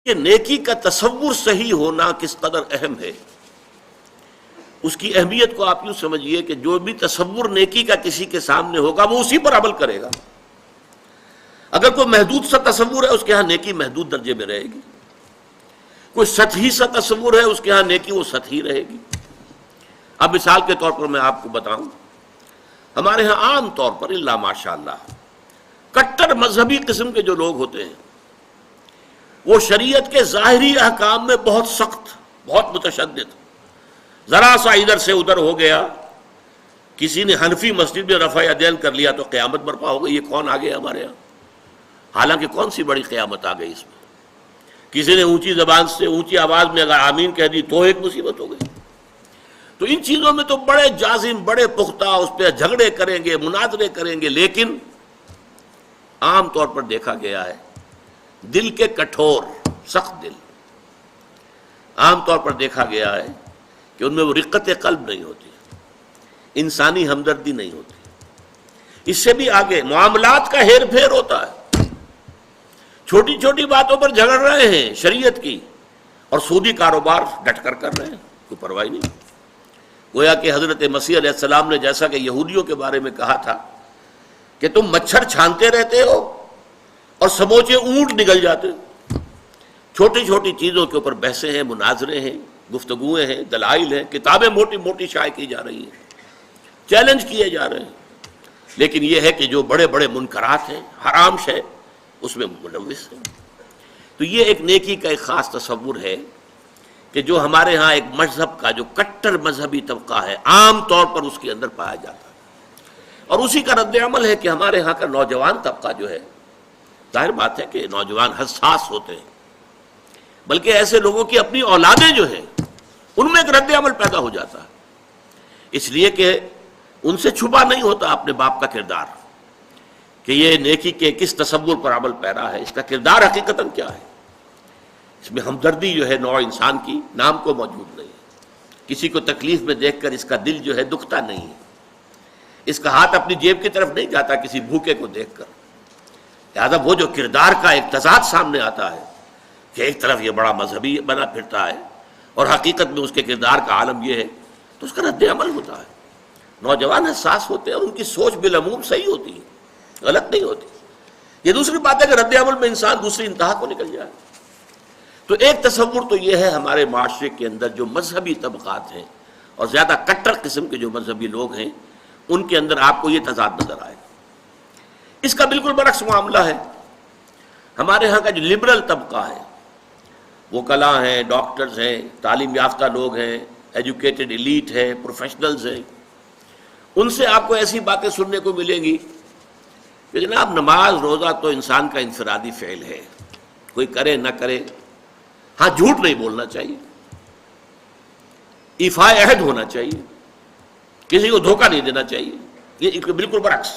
کہ نیکی کا تصور صحیح ہونا کس قدر اہم ہے، اس کی اہمیت کو آپ یوں سمجھیے کہ جو بھی تصور نیکی کا کسی کے سامنے ہوگا وہ اسی پر عمل کرے گا۔ اگر کوئی محدود سا تصور ہے اس کے ہاں نیکی محدود درجے میں رہے گی، کوئی سطحی سا تصور ہے اس کے ہاں نیکی وہ سطحی رہے گی۔ اب مثال کے طور پر میں آپ کو بتاؤں، ہمارے ہاں عام طور پر الا ماشاء اللہ کٹر مذہبی قسم کے جو لوگ ہوتے ہیں وہ شریعت کے ظاہری احکام میں بہت سخت، بہت متشدد، ذرا سا ادھر سے ادھر ہو گیا، کسی نے حنفی مسجد میں رفع یدین کر لیا تو قیامت برپا ہو گئی، یہ کون آ گیا ہمارے یہاں؟ حالانکہ کون سی بڑی قیامت آ گئی اس میں؟ کسی نے اونچی زبان سے اونچی آواز میں اگر آمین کہہ دی تو ایک مصیبت ہو گئی۔ تو ان چیزوں میں تو بڑے جازم، بڑے پختہ اس پہ جھگڑے کریں گے، مناظرے کریں گے، لیکن عام طور پر دیکھا گیا ہے دل کے کٹھور، سخت دل، عام طور پر دیکھا گیا ہے کہ ان میں وہ رقت قلب نہیں ہوتی، انسانی ہمدردی نہیں ہوتی۔ اس سے بھی آگے معاملات کا ہیر پھیر ہوتا ہے، چھوٹی چھوٹی باتوں پر جھگڑ رہے ہیں شریعت کی، اور سودی کاروبار ڈٹ کر کر رہے ہیں، کوئی پرواہ نہیں۔ گویا کہ حضرت مسیح علیہ السلام نے جیسا کہ یہودیوں کے بارے میں کہا تھا کہ تم مچھر چھانتے رہتے ہو اور سموچے اونٹ نگل جاتے ہو۔ چھوٹی چھوٹی چیزوں کے اوپر بحثیں ہیں، مناظرے ہیں، گفتگویں ہیں، دلائل ہیں، کتابیں موٹی موٹی شائع کی جا رہی ہیں، چیلنج کیے جا رہے ہیں، لیکن یہ ہے کہ جو بڑے بڑے منکرات ہیں، حرام شے، اس میں ملوث ہیں۔ تو یہ ایک نیکی کا ایک خاص تصور ہے کہ جو ہمارے ہاں ایک مذہب کا جو کٹر مذہبی طبقہ ہے عام طور پر اس کے اندر پایا جاتا ہے، اور اسی کا رد عمل ہے کہ ہمارے ہاں کا نوجوان طبقہ جو ہے، ظاہر بات ہے کہ نوجوان حساس ہوتے ہیں، بلکہ ایسے لوگوں کی اپنی اولادیں جو ہیں ان میں ایک رد عمل پیدا ہو جاتا ہے، اس لیے کہ ان سے چھپا نہیں ہوتا اپنے باپ کا کردار کہ یہ نیکی کے کس تصور پر عمل پیرا ہے، اس کا کردار حقیقتاً کیا ہے۔ اس میں ہمدردی جو ہے نوع انسان کی نام کو موجود نہیں ہے، کسی کو تکلیف میں دیکھ کر اس کا دل جو ہے دکھتا نہیں ہے، اس کا ہاتھ اپنی جیب کی طرف نہیں جاتا کسی بھوکے کو دیکھ کر۔ لہٰذا وہ جو کردار کا ایک تضاد سامنے آتا ہے کہ ایک طرف یہ بڑا مذہبی بنا پھرتا ہے اور حقیقت میں اس کے کردار کا عالم یہ ہے، تو اس کا رد عمل ہوتا ہے۔ نوجوان حساس ہوتے ہیں، ان کی سوچ بالعموم صحیح ہوتی ہے، غلط نہیں ہوتی۔ یہ دوسری بات ہے کہ رد عمل میں انسان دوسری انتہا کو نکل جائے۔ تو ایک تصور تو یہ ہے ہمارے معاشرے کے اندر جو مذہبی طبقات ہیں اور زیادہ کٹر قسم کے جو مذہبی لوگ ہیں ان کے اندر آپ کو یہ تضاد نظر آئے۔ اس کا بالکل برعکس معاملہ ہے ہمارے ہاں کا جو لبرل طبقہ ہے، وکلاء ہیں، ڈاکٹرز ہیں، تعلیم یافتہ لوگ ہیں، ایجوکیٹڈ ایلیٹ ہے، پروفیشنلز ہیں، ان سے آپ کو ایسی باتیں سننے کو ملیں گی کہ جناب نماز روزہ تو انسان کا انفرادی فعل ہے، کوئی کرے نہ کرے، ہاں جھوٹ نہیں بولنا چاہیے، ایفاء عہد ہونا چاہیے، کسی کو دھوکہ نہیں دینا چاہیے۔ یہ بالکل برعکس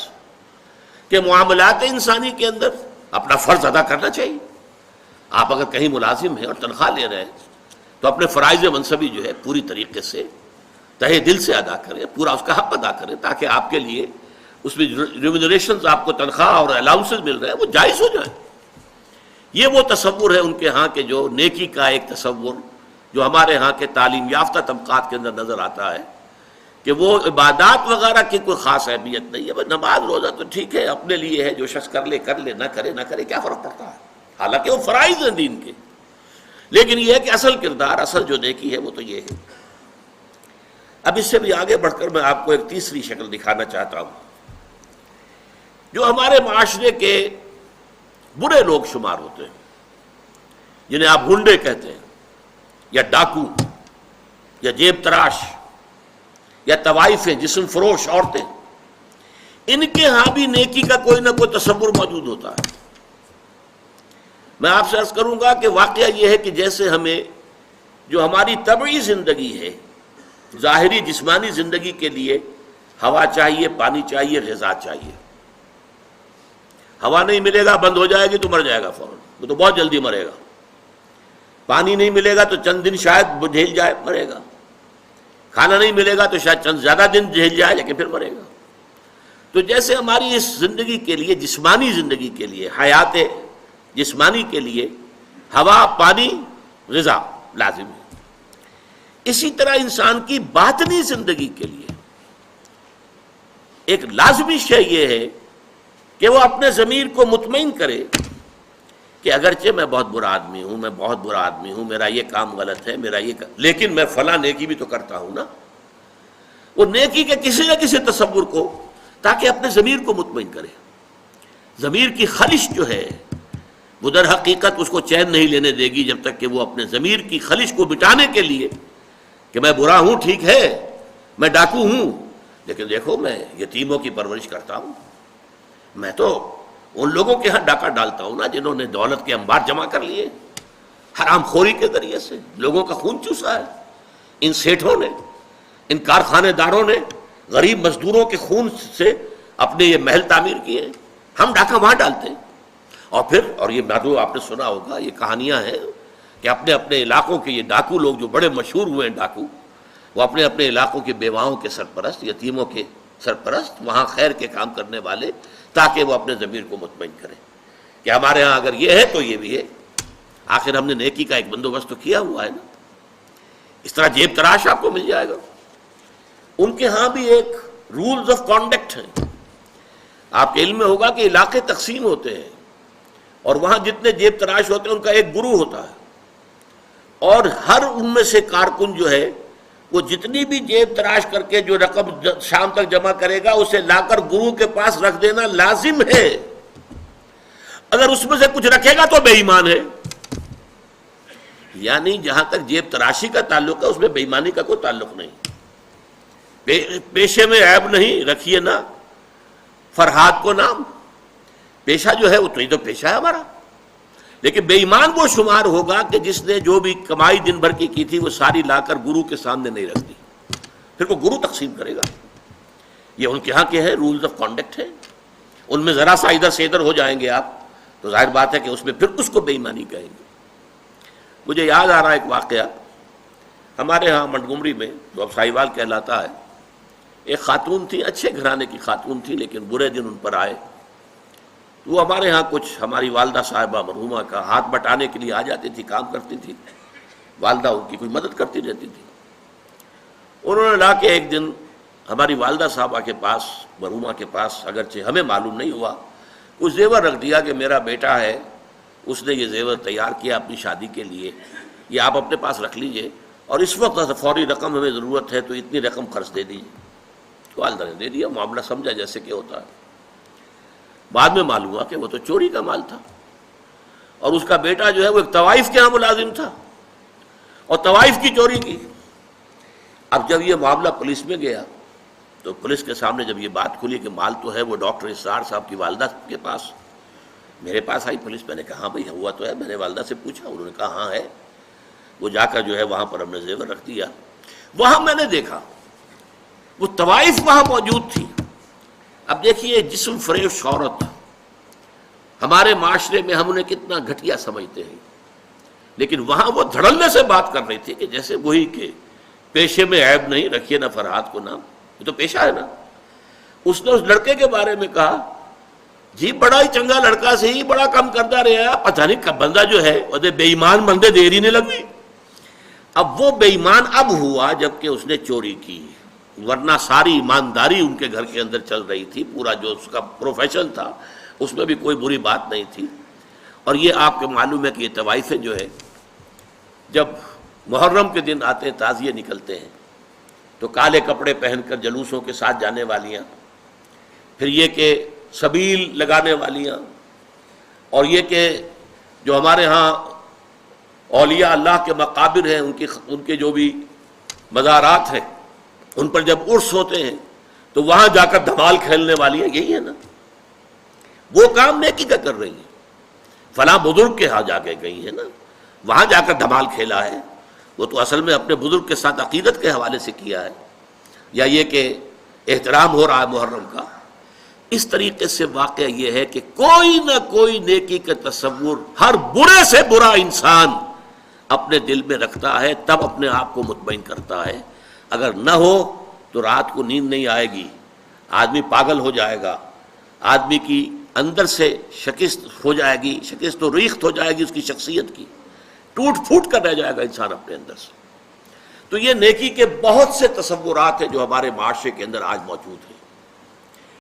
کہ معاملات انسانی کے اندر اپنا فرض ادا کرنا چاہیے۔ آپ اگر کہیں ملازم ہیں اور تنخواہ لے رہے ہیں تو اپنے فرائض منصبی جو ہے پوری طریقے سے تہہ دل سے ادا کریں، پورا اس کا حق ادا کریں، تاکہ آپ کے لیے اس میں ریمونریشنز آپ کو تنخواہ اور الاؤنسز مل رہے ہیں وہ جائز ہو جائیں۔ یہ وہ تصور ہے ان کے ہاں کے جو نیکی کا ایک تصور جو ہمارے ہاں کے تعلیم یافتہ طبقات کے اندر نظر آتا ہے کہ وہ عبادات وغیرہ کی کوئی خاص اہمیت نہیں ہے، بس نماز روزہ تو ٹھیک ہے اپنے لیے ہے، جو شخص کر لے کر لے، نہ کرے نہ کرے، کیا فرق پڑتا ہے، حالانکہ وہ فرائض ہیں دین کے، لیکن یہ ہے کہ اصل کردار، اصل جو نیکی ہے وہ تو یہ ہے۔ اب اس سے بھی آگے بڑھ کر میں آپ کو ایک تیسری شکل دکھانا چاہتا ہوں جو ہمارے معاشرے کے برے لوگ شمار ہوتے ہیں، جنہیں آپ گنڈے کہتے ہیں، یا ڈاکو، یا جیب تراش، یا طوائفیں، جسم فروش عورتیں، ان کے ہاں بھی نیکی کا کوئی نہ کوئی تصور موجود ہوتا ہے۔ میں آپ سے عرض کروں گا کہ واقعہ یہ ہے کہ جیسے ہمیں جو ہماری طبعی زندگی ہے، ظاہری جسمانی زندگی کے لیے ہوا چاہیے، پانی چاہیے، غذا چاہیے۔ ہوا نہیں ملے گا بند ہو جائے گی تو مر جائے گا فوراً، وہ تو بہت جلدی مرے گا۔ پانی نہیں ملے گا تو چند دن شاید جھیل جائے، مرے گا۔ کھانا نہیں ملے گا تو شاید چند زیادہ دن جھیل جائے لیکن پھر مرے گا۔ تو جیسے ہماری اس زندگی کے لیے، جسمانی زندگی کے لیے، حیات جسمانی کے لیے ہوا، پانی، غذا لازم ہے۔ اسی طرح انسان کی باطنی زندگی کے لیے ایک لازمی شے یہ ہے کہ وہ اپنے ضمیر کو مطمئن کرے کہ اگرچہ میں بہت برا آدمی ہوں، میں بہت برا آدمی ہوں، میرا یہ کام غلط ہے، میرا یہ لیکن میں فلاں نیکی بھی تو کرتا ہوں نا۔ وہ نیکی کے کسی نہ کسی تصور کو، تاکہ اپنے ضمیر کو مطمئن کرے۔ ضمیر کی خلش جو ہے وہ در حقیقت اس کو چین نہیں لینے دے گی جب تک کہ وہ اپنے ضمیر کی خلش کو مٹانے کے لیے کہ میں برا ہوں، ٹھیک ہے، میں ڈاکو ہوں، لیکن دیکھو میں یتیموں کی پرورش کرتا ہوں، میں تو ان لوگوں کے ہاں ڈاکہ ڈالتا ہوں نا جنہوں نے دولت کے انبار جمع کر لیے، حرام خوری کے ذریعے سے لوگوں کا خون چوسا ہے، ان سیٹھوں نے، ان کارخانے داروں نے غریب مزدوروں کے خون سے اپنے یہ محل تعمیر کیے، ہم ڈاکہ وہاں ڈالتے ہیں۔ اور یہ نادو آپ نے سنا ہوگا، یہ کہانیاں ہیں کہ اپنے اپنے علاقوں کے یہ ڈاکو لوگ جو بڑے مشہور ہوئے ہیں ڈاکو، وہ اپنے اپنے علاقوں کے بیواؤں کے سرپرست، یتیموں کے سرپرست، وہاں خیر کے کام کرنے والے، تاکہ وہ اپنے ضمیر کو مطمئن کریں کہ ہمارے ہاں اگر یہ ہے تو یہ بھی ہے، آخر ہم نے نیکی کا ایک بندوبست تو کیا ہوا ہے نا۔ اس طرح جیب تراش آپ کو مل جائے گا، ان کے ہاں بھی ایک رولز آف کانڈکٹ ہیں۔ آپ کے علم میں ہوگا کہ علاقے تقسیم ہوتے ہیں اور وہاں جتنے جیب تراش ہوتے ہیں ان کا ایک گروہ ہوتا ہے، اور ہر ان میں سے کارکن جو ہے وہ جتنی بھی جیب تراش کر کے جو رقم شام تک جمع کرے گا اسے لا کر گروہ کے پاس رکھ دینا لازم ہے۔ اگر اس میں سے کچھ رکھے گا تو بے ایمان ہے۔ یعنی جہاں تک جیب تراشی کا تعلق ہے اس میں بے ایمانی کا کوئی تعلق نہیں۔ پیشے میں عیب نہیں، رکھیے نا فرہاد کو نام، پیشہ جو ہے وہ تو پیشہ ہے ہمارا، لیکن بے ایمان وہ شمار ہوگا کہ جس نے جو بھی کمائی دن بھر کی تھی وہ ساری لا کر گرو کے سامنے نہیں رکھ دی، پھر وہ گرو تقسیم کرے گا۔ یہ ان کے ہاں کے ہیں رولز آف کانڈکٹ ہے، ان میں ذرا سا ادھر سے ادھر ہو جائیں گے آپ تو ظاہر بات ہے کہ اس میں پھر اس کو بے ایمانی کہیں گے۔ مجھے یاد آ رہا ہے ایک واقعہ، ہمارے ہاں منٹگمری میں جو اب ساہیوال کہلاتا ہے، ایک خاتون تھی، اچھے گھرانے کی خاتون تھی، لیکن برے دن ان پر آئے۔ وہ ہمارے ہاں کچھ ہماری والدہ صاحبہ مرحومہ کا ہاتھ بٹانے کے لیے آ جاتی تھی، کام کرتی تھی، والدہ ان کی کوئی مدد کرتی رہتی تھی۔ انہوں نے لا کے ایک دن ہماری والدہ صاحبہ کے پاس، مرحومہ کے پاس، اگرچہ ہمیں معلوم نہیں ہوا، کچھ زیور رکھ دیا کہ میرا بیٹا ہے، اس نے یہ زیور تیار کیا اپنی شادی کے لیے، یہ آپ اپنے پاس رکھ لیجئے، اور اس وقت فوری رقم ہمیں ضرورت ہے تو اتنی رقم خرچ دے دیجیے۔ والدہ نے دے دیا، معاملہ سمجھا جیسے کہ ہوتا ہے۔ بعد میں معلوم ہوا کہ وہ تو چوری کا مال تھا، اور اس کا بیٹا جو ہے وہ ایک طوائف کے ہاں ملازم تھا اور طوائف کی چوری کی۔ اب جب یہ معاملہ پولیس میں گیا تو پولیس کے سامنے جب یہ بات کھلی کہ مال تو ہے وہ ڈاکٹر اسرار صاحب کی والدہ کے پاس، میرے پاس آئی پولیس، میں نے کہا ہاں بھائی ہوا تو ہے، میں نے والدہ سے پوچھا، انہوں نے کہا ہاں ہے۔ وہ جا کر جو ہے وہاں پر ہم نے زیور رکھ دیا۔ وہاں میں نے دیکھا وہ طوائف وہاں موجود تھی۔ اب دیکھیے جسم فریب شہرت ہمارے معاشرے میں ہم انہیں کتنا گھٹیا سمجھتے ہیں، لیکن وہاں وہ دھڑلنے سے بات کر رہی تھی کہ جیسے وہی کہ پیشے میں عیب نہیں، رکھیے نہ فرہاد کو نام، یہ تو پیشہ ہے نا۔ اس نے اس لڑکے کے بارے میں کہا جی بڑا ہی چنگا لڑکا سے ہی بڑا کم کرتا رہا، پتہ نہیں کب بندہ جو ہے وہ بے ایمان بندے دیر ہی نہیں لگی۔ اب وہ بے ایمان اب ہوا جبکہ اس نے چوری کی، ورنہ ساری ایمانداری ان کے گھر کے اندر چل رہی تھی، پورا جو اس کا پروفیشن تھا اس میں بھی کوئی بری بات نہیں تھی۔ اور یہ آپ کو معلوم ہے کہ یہ طوائفیں جو ہے جب محرم کے دن آتے ہیں، تعزیے نکلتے ہیں، تو کالے کپڑے پہن کر جلوسوں کے ساتھ جانے والیاں، پھر یہ کہ سبیل لگانے والیاں، اور یہ کہ جو ہمارے ہاں اولیاء اللہ کے مقابر ہیں ان کے جو بھی مزارات ہیں ان پر جب عرس ہوتے ہیں تو وہاں جا کر دھمال کھیلنے والی ہیں، یہی ہے نا۔ وہ کام نیکی کا کر رہی ہیں، فلاں بزرگ کے ہاں جا کے گئی ہیں نا، وہاں جا کر دھمال کھیلا ہے، وہ تو اصل میں اپنے بزرگ کے ساتھ عقیدت کے حوالے سے کیا ہے، یا یہ کہ احترام ہو رہا ہے محرم کا۔ اس طریقے سے واقعہ یہ ہے کہ کوئی نہ کوئی نیکی کا تصور ہر برے سے برا انسان اپنے دل میں رکھتا ہے، تب اپنے آپ کو مطمئن کرتا ہے۔ اگر نہ ہو تو رات کو نیند نہیں آئے گی، آدمی پاگل ہو جائے گا، آدمی کی اندر سے شکست ہو جائے گی، شکست و ریخت ہو جائے گی اس کی شخصیت کی۔ ٹوٹ پھوٹ کر رہ جائے گا انسان اپنے اندر سے۔ تو یہ نیکی کے بہت سے تصورات ہیں جو ہمارے معاشرے کے اندر آج موجود ہیں۔